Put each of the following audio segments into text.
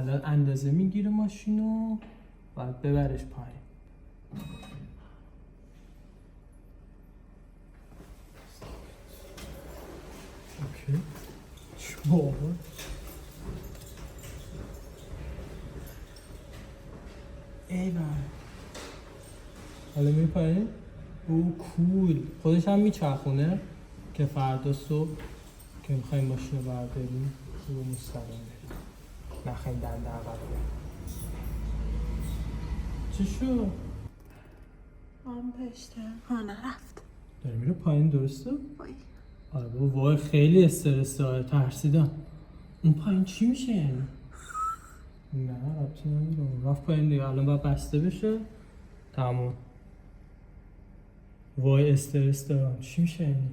الان اندازه میگیره ماشینو بعد ببرش پایین. اوکی بابا ای بابا حالا میری پایین؟ او کول. خودش هم میچرخونه که فردا صبح که میخوایم ماشین رو برداریم رو مستقیم بریم نخواهیم دنده عقب بریم. چی شد؟ پشته نرفت. داری میره پایین درسته؟ وای آره بابا وای خیلی استرس داره ترسیدم. اون پایین چی میشه یعنی؟ نه ربطی نداره رفت پایین دیگه الان باید بسته بشه تموم. وای استرس دارم چی میشه یعنی؟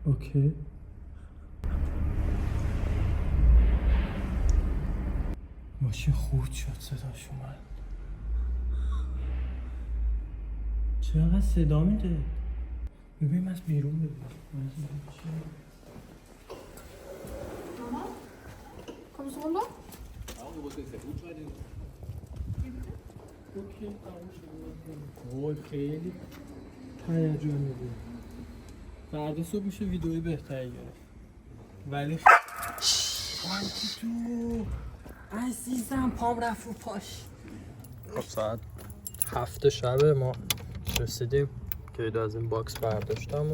اوکی ماشین خورد شد صداش اومد. چقدر صدا میده؟ ببینیم از بیرون ببینیم. ماما kommst du runter? اوکی تموم شد. وای خیلی هیجان میده. فردا صبح میشه ویدئوی بهتری گرفت. ولی آنتی تو عزیزم پام رفت رو پاش. خب ساعت 7 شب ما رسیدیم که از این باکس برداشتم و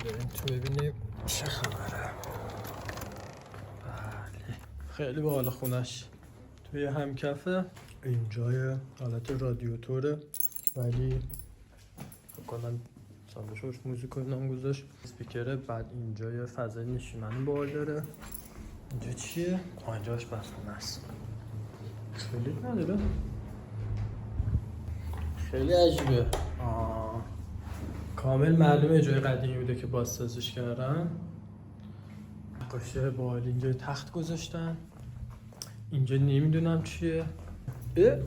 بریم تو ببینیم چه خبره. بله خیلی باحال خونش توی همکفه. اینجای حالت رادیاتوره ولی فکر کنم ساندویچ موزیک و اینام گذاشت. اسپیکره. بعد اینجا یه فضای نشیمنی باحال داره. اینجا چیه؟ اینجاش بسونه است. خیلی نداره. خیلی عجیبه. کامل معلومه جای قدیمی بوده که بازسازیش کردن. نقاشی باحال. اینجا تخت گذاشتن. اینجا نمیدونم چیه.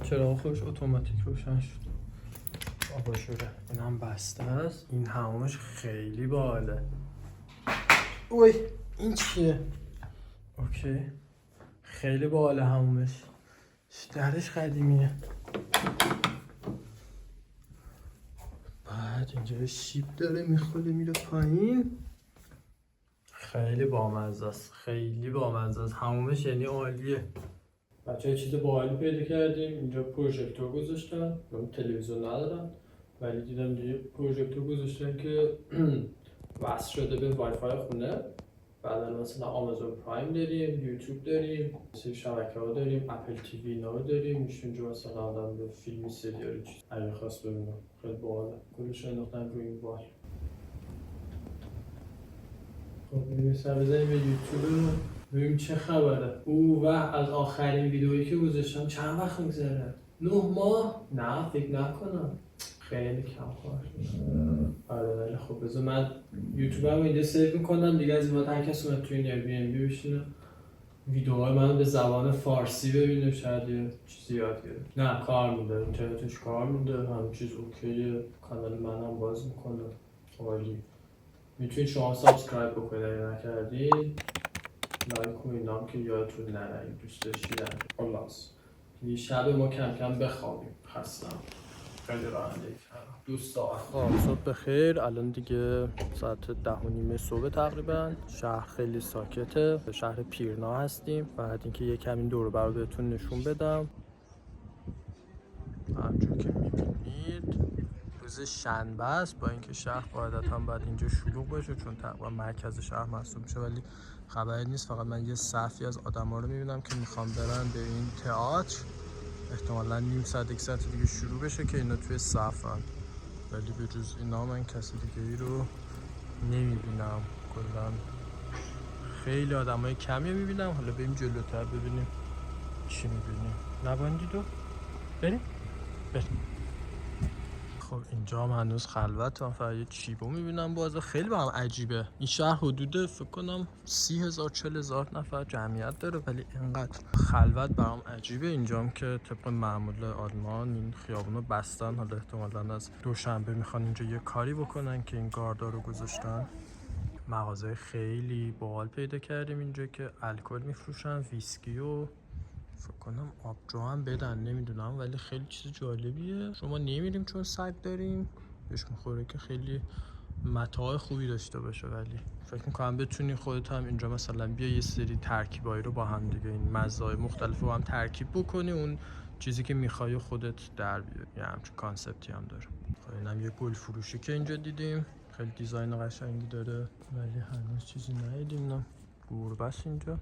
چراغ خودش اتوماتیک روشن شد. آباژوره. این هم بسته است. این همش خیلی باحاله. اوی این چیه؟ اوکی خیلی باحاله همومش. درش قدیمیه. بعد اینجا شیب داره میخوره میره پایین. خیلی بامزه است. خیلی بامزه است. همومش یعنی عالیه. بچه‌ها چیز باحالی پیدا کردیم. اینجا پروژکتور گذاشتن. من تلویزیون ندارم ولی دیدم دیگه پروژکتور گذاشتن که وصل شده به وای فای خونه. بعد مثلا آمازون پرایم داریم، یوتیوب داریم، سری شبکه‌ها داریم، اپل تی وی اینا رو داریم. میشه اینجا مثلا آدم به فیلم سریالی چیز اگه خواست ببینه. خیلی باحاله. کلش انداختن روی این وای. خب بریم سر بزنیم به یوتیوب ببینیم چه خبره. و از آخرین ویدئویی که گذاشتم چند وقت میگذره؟ 9 ماه؟ نه فکر نکنم. خیلی کم کار. آره ولی خب بذار من یوتیوبم اینجا سیو میکنم دیگه. از این بعد هر کس اومد توی این ایربی‌ان‌بی بشینه ویدئوهای من به زبان فارسی ببینه شاید یه چیزی یاد گیره. نه کار میده. اینترنتش کار میده. همه چیز اوکیه. کانال منم باز میکنه. عالی. میتونید شما سابسکرایب بکنید اگه نکردین. لایک کنید هم که یادتون نره اگه دوست داشتید. خلاص یه شب ما کم کم بخوابیم. خستم. خیلی راننده کردم. دوست دارم. صبح بخیر. الان دیگه ساعت 10:30 صبح تقریبا. شهر خیلی ساکته. به شهر پیرنا هستیم. بعد اینکه یه کمی دور و بر بهتون نشون بدم. همونجور که میبینید روز شنبه است. با اینکه شهر قاعدتاً باید اینجا شلوغ باشه چون تقریبا مرکز شهر محسوب میشه ولی خبری نیست. فقط من یه صفی از آدما رو میبینم که میخوام برن به این تئاتر. احتمالاً نیم ساعت یک ساعت دیگه شروع بشه که اینا توی صفن ولی به جز اینا من کسی دیگه ای رو نمیبینم. کلاً خیلی آدمای کمی میبینم. حالا بریم جلوتر ببینیم چی میبینیم. نباندید و بریم. خب اینجا هم هنوز خلوت، من فقط یه چیبو میبینم بازه. خیلی با هم عجیبه این شهر، حدود فکر کنم 30,000 40,000 نفر جمعیت داره ولی اینقدر خلوت برام عجیبه. اینجا هم که طبق معمول آلمان این خیابونو بستن، حالا احتمالاً از دوشنبه میخوان اینجا یه کاری بکنن که این گاردا رو گذاشتن. مغازه خیلی باحال پیدا کردیم اینجا که الکل میفروشن، ویسکی و فکر کنم آبجو هم بدن، نمیدونم ولی خیلی چیز جالبیه. شما نمیریم چون سگ داریم، بهش میخوره که خیلی متاع خوبی داشته باشه، ولی فکر میکنم بتونی خودت هم اینجا مثلا بیا یه سری ترکیبایی رو با هم دیگه، این مزه‌های مختلف رو با هم ترکیب بکنی، اون چیزی که میخوای خودت در بیاری. یه همچین کانسپتی هم داره. خب اینم یه گل فروشی که اینجا دیدیم، خیلی دیزاین قشنگی داره ولی هنوز چیزی ندیدیم. نه گربه است اینجا،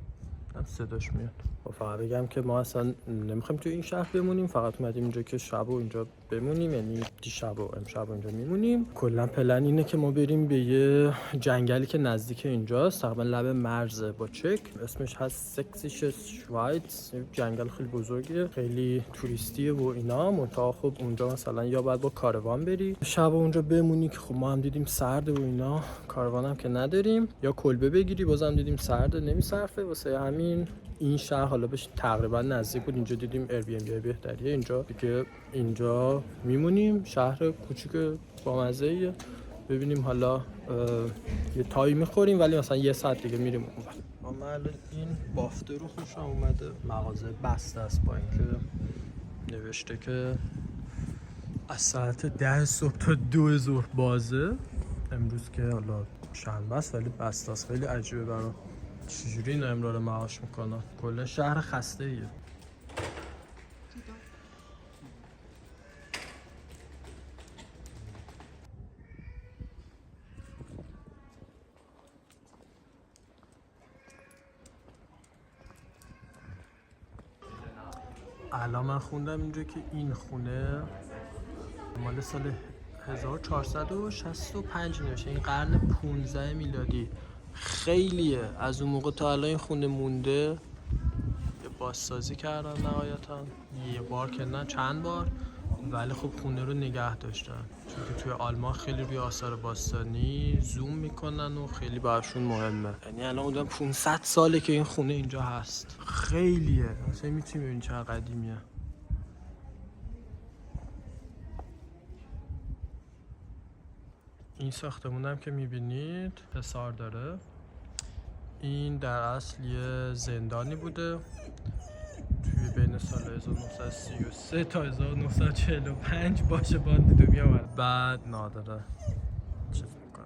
هم صداش میاد. خب فقط بگم که ما اصلا نمیخوایم تو این شهر بمونیم، فقط اومدیم اینجا که شب و اینجا بمونیم، یعنی دیشب و امشب و اینجا میمونیم. کلا پلن اینه که ما بریم به یه جنگلی که نزدیک اینجاست، تقریبا لب مرز با چک، اسمش هست سکسیشس شوایتس. جنگل خیلی بزرگیه، خیلی توریستیه و اینا. منتها خب اونجا مثلا یا باید با کاروان بری شب اونجا بمونی که خب ما هم دیدیم سرده و اینا، کاروان هم که نداریم، یا کلبه بگیری بازم دیدیم سرده نمیصرفه. واسه همین این شهر حالا بهش تقریبا نزدیک بود، اینجا دیدیم ایر بی ام بی بهتریه اینجا دیگه، اینجا میمونیم. شهر کوچیک بامزه‌ایه، ببینیم حالا یه تایی میخوریم ولی مثلا یه ساعت دیگه میریم اون. ما الان این بافته رو خوشم اومده، مغازه بسته است با اینکه نوشته که از ساعت 10 صبح تا 2 ظهر بازه. امروز که حالا شنبه است ولی بسته است. خیلی عجیبه برام چجوری این امرار معاش میکنن. کلا شهر خسته ایه. الان من خوندم اینجا که این خونه مال سال 1465 نوشته، این قرن 15 میلادی. خیلیه، از اون موقع تا الان این خونه مونده. یه بازسازی کردن نهایتا، یه بار که نه چند بار، ولی خب خونه رو نگه داشتن چون که توی آلمان خیلی روی آثار باستانی زوم میکنن و خیلی براشون مهمه. یعنی الان بودم 500 ساله که این خونه اینجا هست. خیلیه، مثلا میتونی ببین چقدر قدیمیه. این ساختمون هم که میبینید حصار داره. این در اصل یه زندانی بوده توی بین سال 1933 تا 1945 باشه باند دو میامد. بعد نادره چیز میکنه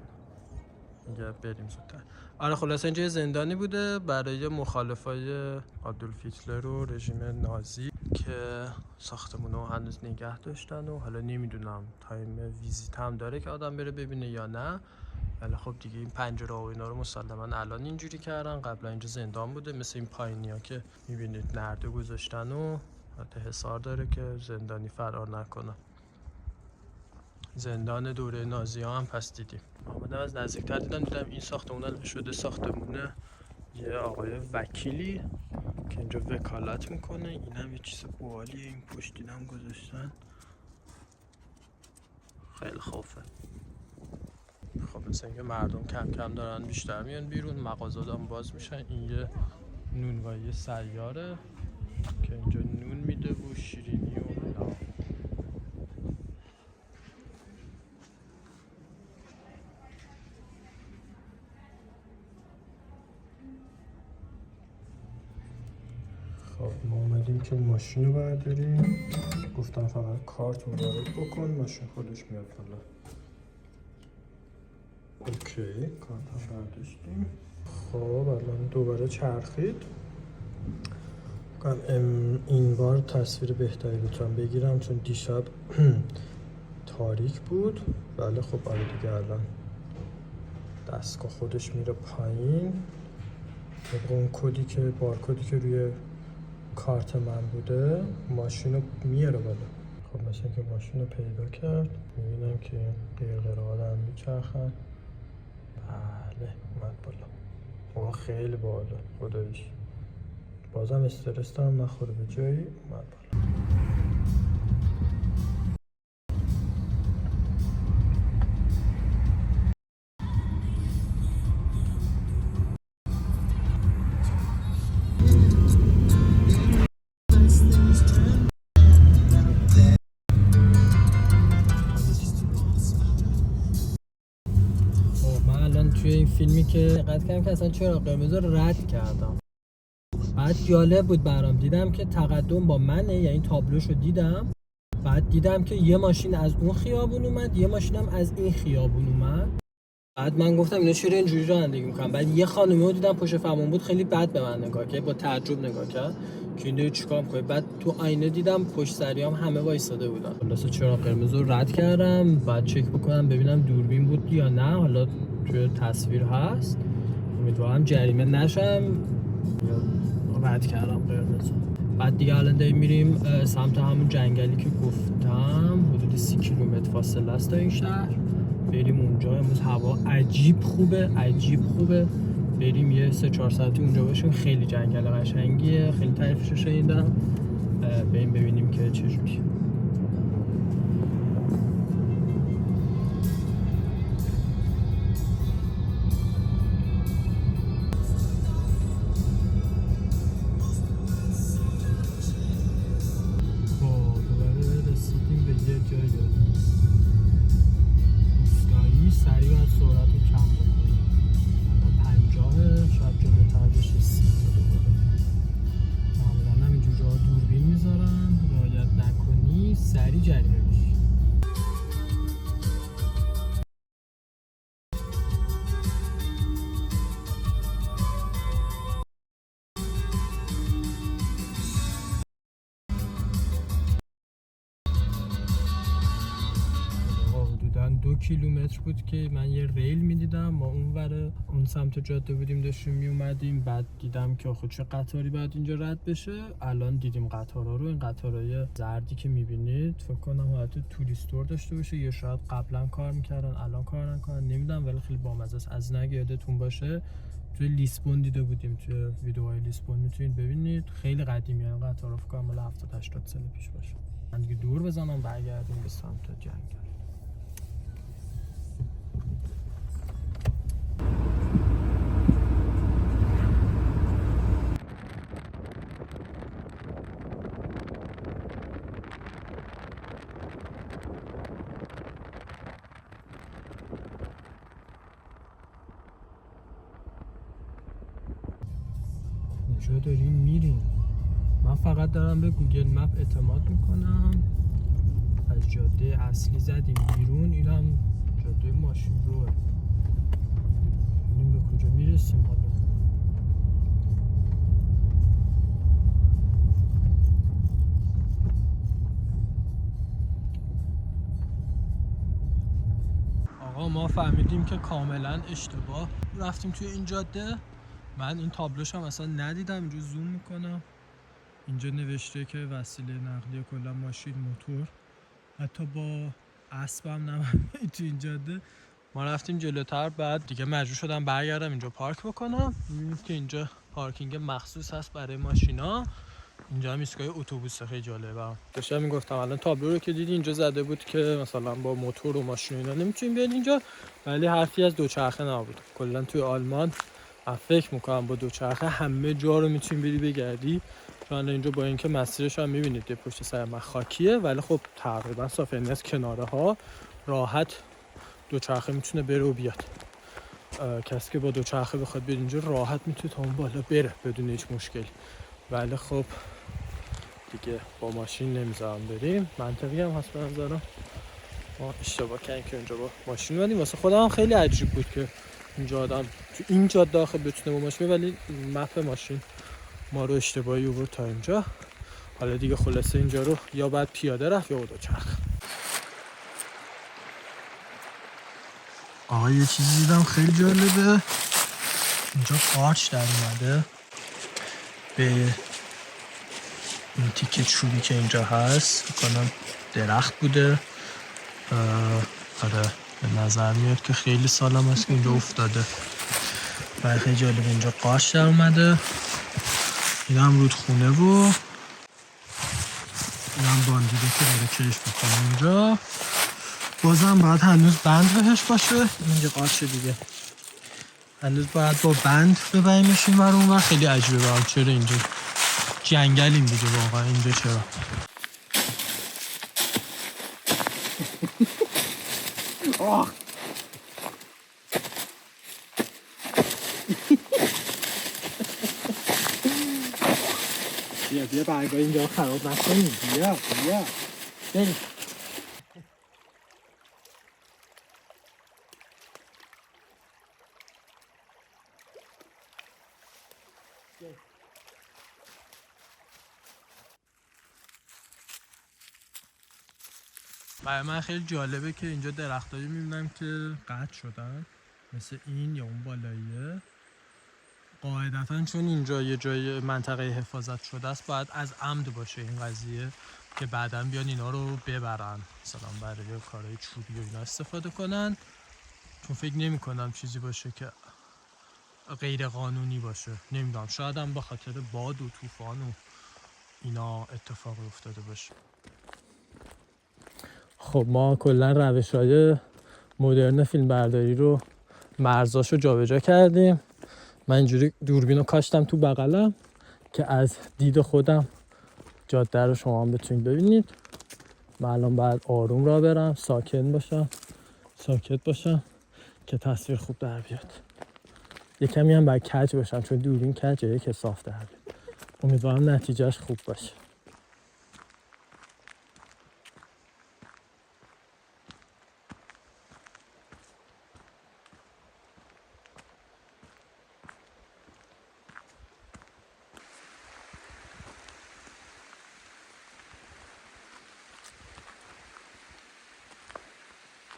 میگه بریم زودتر. آره خلاصه اینجا یه زندانی بوده برای مخالفای آدولف هیتلر و رژیم نازی که ساختمونو هنوز نگه داشتن و حالا نمیدونم تایم ویزیت هم داره که آدم بره ببینه یا نه. ولی خب دیگه این پنجره و اینا رو مسلما الان اینجوری کردن، قبلا اینجا زندان بوده. مثل این پایینیا که میبینید نرده گذاشتن و حتی حصار داره که زندانی فرار نکنه. زندان دوره نازی ها هم پس دیدیم. آمدم از نزدیکتر دیدم این ساختمون شده ساختمونه یه آقای وکیلی که اینجا وکالت میکنه. این هم یه چیز باحالیه، این پشتین هم گذاشتن، خیلی خوفه. خب مثل اینکه مردم کم کم دارن بیشتر میان بیرون، مغازات هم باز میشن. این یه نونوایی سیاره که اینجا نون میده و شیرینی و اینا. خب ما اومدیم که ماشین رو برداریم، گفتم فقط کارت وارد بکن ماشین خودش میاد بالا. اوکی کارت هم برداشتیم. خب الان دوباره چرخید. این بار تصویر بهتری بتونم بگیرم چون دیشب تاریک بود. ولی خب آره دیگه الان دستگاه خودش میره پایین. طبق اون کدی که بارکدی که روی کارت من بوده ماشین رو میاره بالا. خب مثل که ماشین رو پیدا کرد، میبینم که قرقرها دارن میچرخن. بله اومد بالا. اوه خیلی بالا خداییش. بازم استرس دارم نخوره به جایی. اومد بالا. فیلمی که قد کردم که اصلا چرا قرمز رو رد کردم. بعد جالب بود برام، دیدم که تقدم با منه، یعنی تابلوشو دیدم. بعد دیدم که یه ماشین از اون خیابون اومد، یه ماشینم از این خیابون اومد. بعد من گفتم اینا چرا اینجوری رانندگی میکنن. بعد یه خانمی رو دیدم پشت فرمون بود، خیلی بد به من نگاه کرد، با تعجب نگاه کرد که این چیکار می‌کنه. بعد تو آینه دیدم پشت سریام همه وایساده بودن. خلاص چراغ قرمز رو رد کردم، بعد چک بکنم ببینم دوربین بود یا نه. حالا توی تصویر هست، امیدوارم جریمه نشم. رد کردم قرمز. بعد دیگه الان داریم میریم سمت همون جنگلی که گفتم، حدود 30 کیلومتر فاصله است تا این شهر. بریم اونجا. امروز هوا عجیب خوبه. بریم یه 3-4 ساعتی اونجا باشیم. خیلی جنگل قشنگیه، خیلی تعریفشو شنیدم. بریم ببینیم که چجوری. سریع باید سرعت رو کم بکنیم. الان 50، شاید جلوتر بشه 30 دوباره. معمولا هم اینجور جاها دوربین میذارن، رعایت نکنی سریع جریمه میشی. حدوداً 2 کیلومتر بود که من یه ریل میدیدم، ما اون سمت جاده بودیم داشتیم میومدیم. بعد دیدم که آخه چه قطاری باید اینجا رد بشه. الان دیدیم قطارا رو. این قطارای زردی که میبینید فکر کنم حالت توریستور داشته باشه، یا شاید قبلا کار میکردن الان کار نکنن، نمیدونم، ولی خیلی بامزه است. از نگه یادتون باشه توی لیسبون دیده بودیم، توی ویدیوهای لیسبون میتونید ببینید. خیلی قدیمیه این قطارا، فکر کنم مال 70-80 سال پیش باشه. من دیگه دور بزنم برگردیم به سمت جنگل. کجا داریم میریم؟ من فقط دارم به گوگل مپ اعتماد میکنم. از جاده اصلی زدیم بیرون، این هم جاده ماشین روه. ببینیم به کجا میرسیم حالا. آقا ما فهمیدیم که کاملا اشتباه رفتیم توی این جاده. من این تابلوش هم اصلا ندیدم، اینجا زوم میکنم. اینجا نوشته که وسیله نقلیه کلا ماشین، موتور، حتی با اسبم نمید تو این جاده. ما رفتیم جلوتر، بعد دیگه مجبور شدم برگردم اینجا پارک بکنم. میبینید که اینجا پارکینگ مخصوص هست برای ماشینا. اینجا هم ایستگاه اتوبوسه، خیلی جالبه. داشتم میگفتم الان تابلو رو که دیدی اینجا زده بود که مثلا با موتور و ماشین اینا نمیتونیم بیاد اینجا، ولی حرفی از دوچرخه نبود. کلا توی آلمان من فکر میکنم با دوچرخه همه جا رو میتونی بری بگردی. چون اینجا با اینکه مسیرش هم میبینید پشت سر من خاکیه، ولی خب تقریبا صافه، یعنی از کناره ها راحت دوچرخه میتونه بره و بیاد. کسی که با دوچرخه بخواد بیاد اینجا راحت میتونه تا اون بالا بره بدون هیچ مشکلی. ولی خب دیگه با ماشین نمیذارم بریم. منطقی هم هست به نظرم. ما اشتباه کردیم که اینجا با ماشین اومدیم. واسه خودم هم خیلی عجیب بود که اینجا آدم تو این جاده داخل بتونه با ماشین، ولی مپ ماشین ما رو اشتباهی آورد تا اینجا. حالا دیگه خلاصه اینجا رو یا باید پیاده رفت یا با دوچرخه. آقا یه چیزی دیدم خیلی جالبه. اینجا قارچ در اومده به این تیکه چوبی که اینجا هست. کنم درخت بوده. آره به نظر میاد که خیلی سالم هست که اینجا افتاده. و خیلی جالبه اینجا قارچ در اومده. این هم رودخونه و این هم باندیده که داره کشف میکنه اینجا. بازم باید هنوز بند بهش باشه. اینجا قارچ دیگه هنوز باید با بند ببریمش این ور اون ور. خیلی عجیبه برام چرا اینجا جنگلیم دیگه واقعا. اینجا چرا بیا برگاه اینجا خراب نکنی. بیا بریم. برای من خیلی جالبه که اینجا درختایی میبینم که قطع شدن مثل این یا اون بالاییه. قاعدتا چون اینجا یه جای منطقه حفاظت شده است باید از عمد باشه این قضیه که بعداً بیان اینا رو ببرن، مثلا برای کارهای چوبی و اینا استفاده کنن، چون فکر نمی کنم چیزی باشه که غیر قانونی باشه. نمیدونم، شاید هم به خاطر باد و طوفان و اینا اتفاق افتاده باشه. خب ما کلا روش‌های مدرن فیلم برداری رو مرزاشو جابجا کردیم. من اینجوری دوربینو کاشتم تو بغلم که از دید خودم جاده رو شما هم بتونید ببینید. من الان باید آروم را برم، ساکت باشم که تصویر خوب در بیاد. یه کمی هم باید کج باشم چون دوربین کجه که صاف در بیاد. امیدوارم نتیجهش خوب باشه.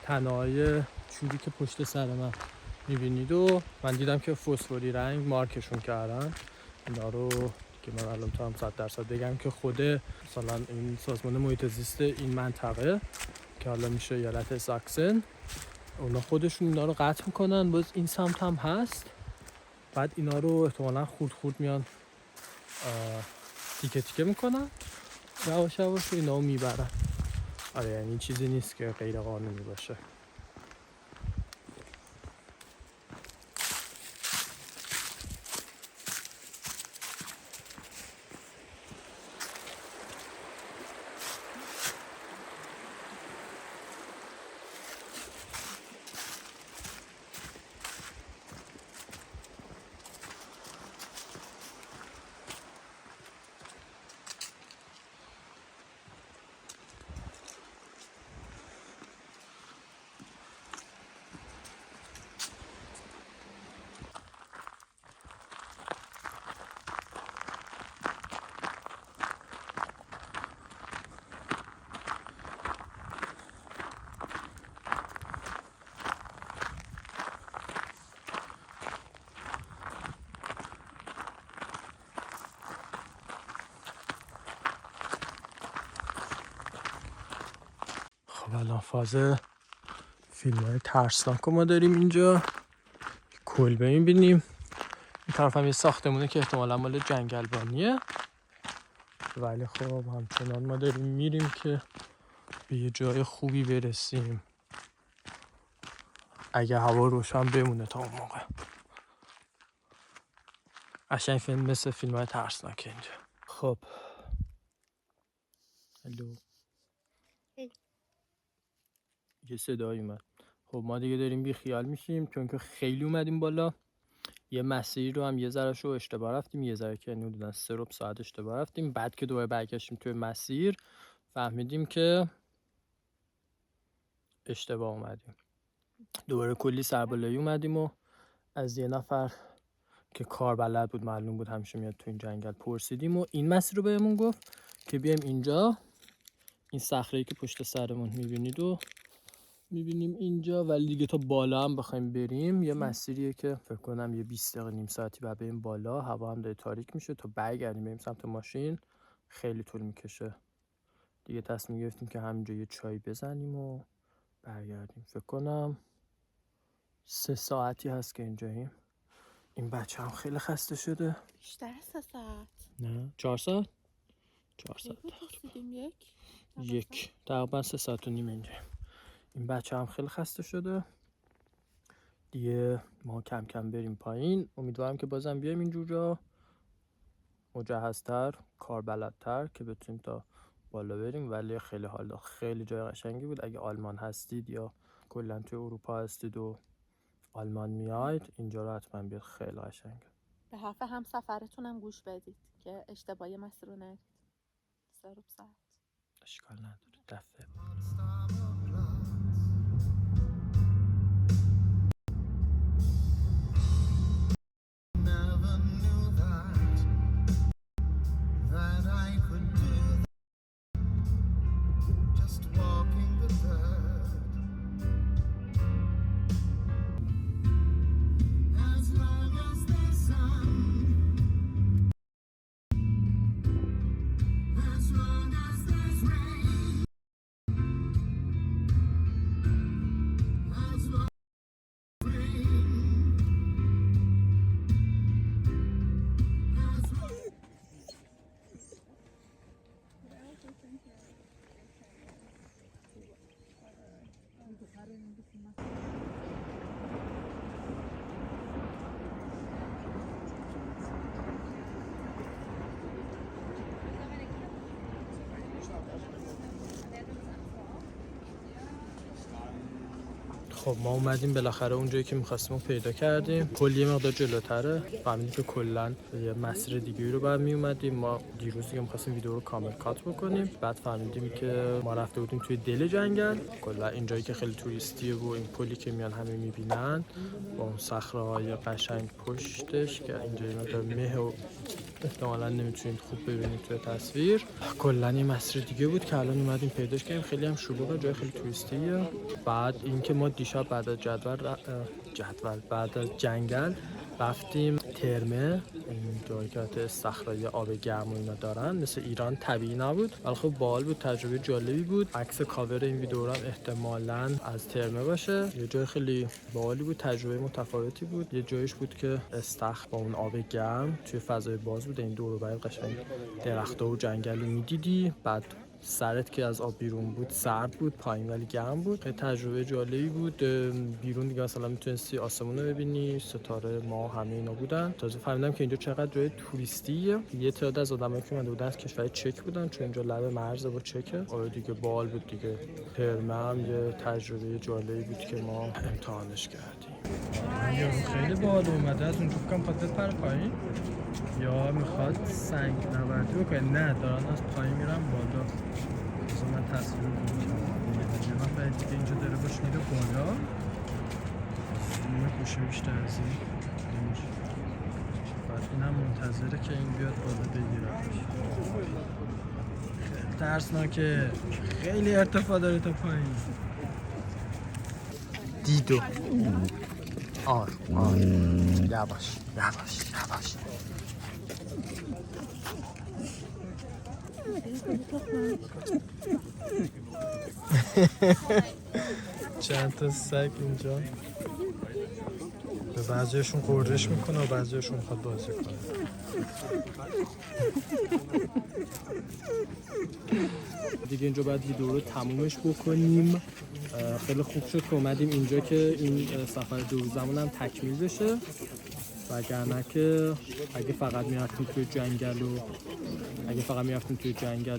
تنه‌های چوبی که پشت سر من میبینید و من دیدم که فسفوری رنگ مارکشون کردن. اینا رو که من الان تو هم 100% بگم که خود مثلا این سازمان محیط زیست این منطقه که حالا میشه ایالت ساکسن، اونا خودشون اینا رو قطع میکنن. باز این سمت هم هست، بعد اینا رو احتمالا خورد میان تیکه تیکه میکنن، یواش یواش اینا رو میبرن. آره یعنی چیزی نیست که غیر قانونی باشه. خب الان فاز فیلم های ترسناک ما داریم اینجا. کلبه میبینیم، این طرف هم یه ساختمونه که احتمالا مال جنگلبانیه، ولی خب همچنان ما داریم میریم که به یه جای خوبی برسیم اگه هوا روشن بمونه تا اون موقع. قشنگ فیلم مثل فیلم های ترسناک اینجا. خب هلو، یه صدایی اومد. خب ما دیگه داریم بی خیال میشیم چون که خیلی اومدیم بالا. یه مسیر رو هم یه ذره شو اشتباه رفتیم، یه ذره که نمیدونن 3 ساعت اشتباه رفتیم. بعد که دوباره برگشتیم توی مسیر فهمیدیم که اشتباه اومدیم. دوباره کلی سربالایی اومدیم و از یه نفر که کار بلد بود، معلوم بود همیشه میاد تو این جنگل، پرسیدیم و این مسیر رو بهمون گفت که بیایم اینجا، این صخره‌ای که پشت سرمون میبینید و میبینیم اینجا. ولی دیگه تا بالا هم بخوایم بریم یه مسیریه که فکر کنم یه 20 دقیقه نیم ساعتی بعد بریم بالا. هوا هم داره تاریک میشه، تا برگردیم بریم سمت ماشین خیلی طول میکشه. دیگه تصمیم گرفتیم که همینجا یه چای بزنیم و برگردیم. فکر کنم 3 ساعتی هست که اینجاییم. این بچه هم خیلی خسته شده. بیشتر از 3 ساعت. نه 4 ساعت؟ 4 ساعت یک تقریبا 3 ساعت و نیم اینجاییم. این بچه هم خیلی خسته شده. دیگه ما کم کم بریم پایین. امیدوارم که بازم بیایم اینجور جا مجهزتر، کاربلدتر که بتونیم تا بالا بریم. ولی خیلی حال داد، خیلی جای قشنگی بود. اگه آلمان هستید یا کلا توی اروپا هستید و آلمان میاید اینجا رو حتما بیاد، خیلی قشنگه. به حرف هم سفرتونم گوش بدید که اشتباهی مسیر رو نرید. 3 ساعت اشکال نداره دفعه خب ما اومدیم بالاخره اونجایی که می‌خواستیم رو پیدا کردیم. کلی مقدار جلوتره. فهمیدیم که کلاً یه مسیر دیگه‌ای رو بعد می‌اومدیم. ما دیروز دیگه می‌خواستیم ویدیو رو کامل کات بکنیم. بعد فهمیدیم که ما رفته بودیم توی دل جنگل. کلاً اینجایی که خیلی توریستیه و این پلی که میان همه می‌بینن با اون صخره‌های قشنگ پشتش که اینجایی مقدار مه و احتمالاً نمی‌تونید خوب ببینید توی تصویر. کلاً یه مسیر دیگه بود که الان اومدیم پیداش کردیم. خیلی هم شلوغه، جای خیلی توریستیه. بعد اینکه ما دیشب بعد از بعد از جنگل رفتیم ترمه، این جایی که صخره‌های آب گرم و اینا دارن. مثل ایران طبیعی نبود ولی خب باحال بود، تجربه جالبی بود. عکس کاور این ویدیو رو هم احتمالاً از ترمه باشه. یه جای خیلی باحالی بود، تجربه متفاوتی بود. یه جایش بود که استخر با اون آب گرم توی فضای باز بود، این دور و بر قشنگ درخت‌ها و جنگل رو می‌دیدی. بعد سرت که از آب بیرون بود سرد بود، پایین ولی گرم بود. خیلی تجربه جالبی بود. بیرون دیگه مثلا میتونستی آسمون رو ببینی، ستاره، ماه، همه اینا بودن. تازه فهمیدم که اینجا چقدر جای توریستیه. یه تعداد از آدمایی که اومده بودن از کشور چک بودن، چون اینجا لب مرز با چکه. آره دیگه باحال بود دیگه. ترمه هم یه تجربه جالبی بود که ما امتحانش کردیم. یارو خیلی باحال اومده، از اونجا فکر کنم خواست بپره پایین یا میخواد سنگ نوردی بکنه. نه دارن از پایین میرن بالا. مثلا من تصویر رو کنم یه نفر دیگه اینجا داره باش میره بالا. زوم گوشه بیشتر از این بعد این هم منتظره که این بیاد بالا بگیرمش. خیلی ترسناکه، خیلی ارتفاع داره تا پایین. دیدو آر یواش یواش یواش. چند تا سگ اینجا به بعضیشون قررش میکنه و بعضیشون میخواد بازی کنه. دیگه اینجا باید ویدیو رو تمومش بکنیم. خیلی خوب شد که اومدیم اینجا که این سفر 2 روزمون هم تکمیل بشه، وگرنه که اگه فقط میرفتیم توی جنگل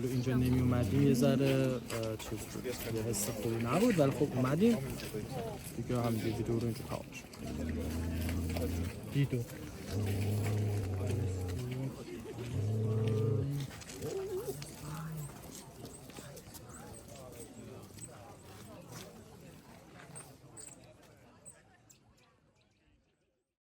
و اینجا نمی اومدیم یه ذره چیز بود، یه حس خوبی نبود. ولی خب اومدیم دیگه، همینجوری ویدیو رو اینجا تمام شد. دیدو